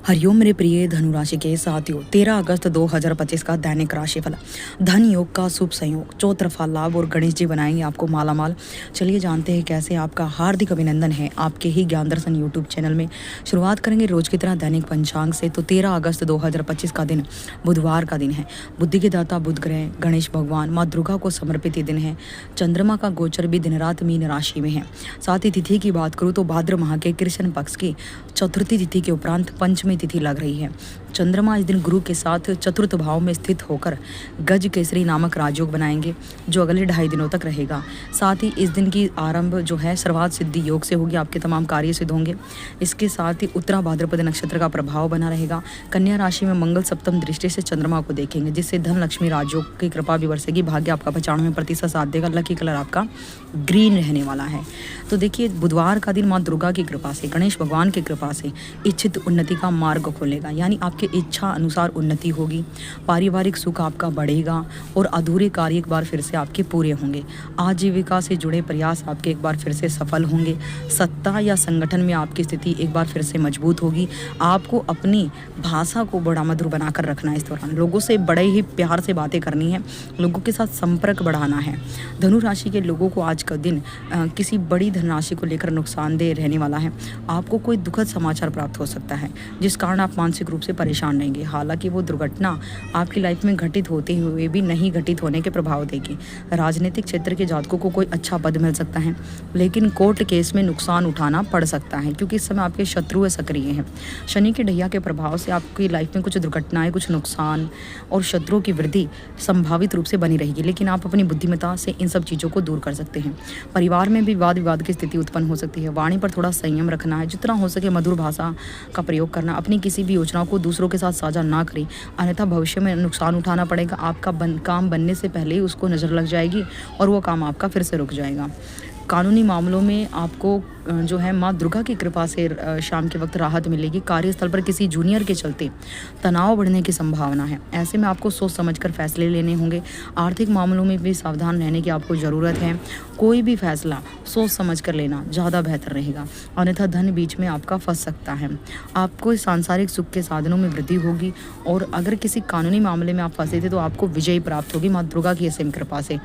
हरिओम मेरे प्रिय धनु राशि के साथियों, 13 अगस्त 2025 का दैनिक राशिफल। धन योग का शुभ संयोग, चौतरफा लाभ और गणेश जी बनाएंगे आपको मालामाल। चलिए जानते हैं कैसे। आपका हार्दिक अभिनंदन है आपके ही ज्ञान दर्शन यूट्यूब चैनल में। शुरुआत करेंगे रोज की तरह दैनिक पंचांग से। तो 13 अगस्त 2025 का दिन बुधवार का दिन है। बुद्धि के दाता बुध ग्रह गणेश भगवान माँ दुर्गा को समर्पित दिन है। चंद्रमा का गोचर भी दिन रात मीन राशि में है। साथ ही तिथि की बात करूँ तो भाद्र माह के कृष्ण पक्ष की चतुर्थी तिथि के उपरांत पंचमी तिथि लग रही है। चंद्रमा इस दिन गुरु के साथ चतुर्थ भाव में स्थित होकर गज केसरी नामक राजयोग बनाएंगे, जो अगले 2.5 दिनों तक रहेगा। साथ ही इस दिन की आरंभ जो है सर्वात सिद्धि योग से होगी, आपके तमाम कार्य सिद्ध होंगे। इसके साथ ही उत्तरा भाद्रपद नक्षत्र का प्रभाव बना रहेगा। कन्या राशि में मंगल सप्तम दृष्टि से चंद्रमा को देखेंगे, जिससे धन लक्ष्मी राजयोग की कृपा भी बरसेगी। भाग्य आपका 95% साथ देगा। लकी कलर आपका ग्रीन रहने वाला है। तो देखिए, बुधवार का दिन माँ दुर्गा की कृपा से, गणेश भगवान की कृपा से इच्छित उन्नति का मार्ग खोलेगा, यानी आपकी इच्छा अनुसार उन्नति होगी। पारिवारिक सुख आपका बढ़ेगा और अधूरे कार्य एक बार फिर से आपके पूरे होंगे। आजीविका से जुड़े प्रयास आपके एक बार फिर से सफल होंगे। सत्ता या संगठन में आपकी स्थिति एक बार फिर से मजबूत होगी। आपको अपनी भाषा को बड़ा मधुर बनाकर रखना है। इस दौरान लोगों से बड़े ही प्यार से बातें करनी है, लोगों के साथ संपर्क बढ़ाना है। धनु राशि के लोगों को आज का दिन किसी बड़ी धनराशि को लेकर नुकसानदेह रहने वाला है। आपको कोई दुखद समाचार प्राप्त हो सकता है, जिस कारण आप मानसिक रूप से परेशान रहेंगे। हालांकि वो दुर्घटना आपकी लाइफ में घटित होते हुए भी नहीं घटित होने के प्रभाव देगी। राजनीतिक क्षेत्र के जातकों को कोई अच्छा पद मिल सकता है, लेकिन कोर्ट केस में नुकसान उठाना पड़ सकता है, क्योंकि इस समय आपके शत्रु सक्रिय हैं। शनि के ढैया के प्रभाव से आपकी लाइफ में कुछ दुर्घटनाएं, कुछ नुकसान और शत्रुओं की वृद्धि संभावित रूप से बनी रहेगी, लेकिन आप अपनी बुद्धिमत्ता से इन सब चीज़ों को दूर कर सकते हैं। परिवार में भी वाद विवाद की स्थिति उत्पन्न हो सकती है। वाणी पर थोड़ा संयम रखना है। जितना हो सके मधुर भाषा का प्रयोग करना। अपनी किसी भी योजना को दूसरों के साथ साझा ना करें, अन्यथा भविष्य में नुकसान उठाना पड़ेगा। आपका काम बनने से पहले ही उसको नज़र लग जाएगी और वो काम आपका फिर से रुक जाएगा। कानूनी मामलों में आपको जो है माँ दुर्गा की कृपा से शाम के वक्त राहत मिलेगी। कार्यस्थल पर किसी जूनियर के चलते तनाव बढ़ने की संभावना है। ऐसे में आपको सोच समझकर फैसले लेने होंगे। आर्थिक मामलों में भी सावधान रहने की आपको ज़रूरत है। कोई भी फैसला सोच समझ कर लेना ज़्यादा बेहतर रहेगा, अन्यथा धन बीच में आपका फंस सकता है। आपको सांसारिक सुख के साधनों में वृद्धि होगी, और अगर किसी कानूनी मामले में आप फंसे थे तो आपको विजय प्राप्त होगी माँ दुर्गा की असीम कृपा से।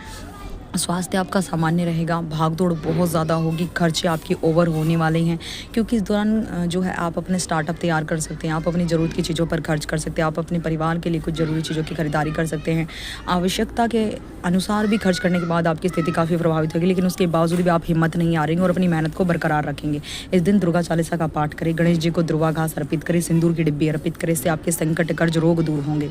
स्वास्थ्य आपका सामान्य रहेगा। भागदौड़ बहुत ज़्यादा होगी। खर्चे आपके ओवर होने वाले हैं, क्योंकि इस दौरान जो है आप अपने स्टार्टअप तैयार कर सकते हैं। आप अपनी ज़रूरत की चीज़ों पर खर्च कर सकते हैं। आप अपने परिवार के लिए कुछ ज़रूरी चीज़ों की खरीदारी कर सकते हैं। आवश्यकता के अनुसार भी खर्च करने के बाद आपकी स्थिति काफ़ी प्रभावित होगी, लेकिन उसके बावजूद भी आप हिम्मत नहीं हारेंगे और अपनी मेहनत को बरकरार रखेंगे। इस दिन दुर्गा चालीसा का पाठ करें, गणेश जी को दुर्वा घास अर्पित करें, सिंदूर की डिब्बी अर्पित करें। इससे आपके संकट, कर्ज, रोग दूर होंगे।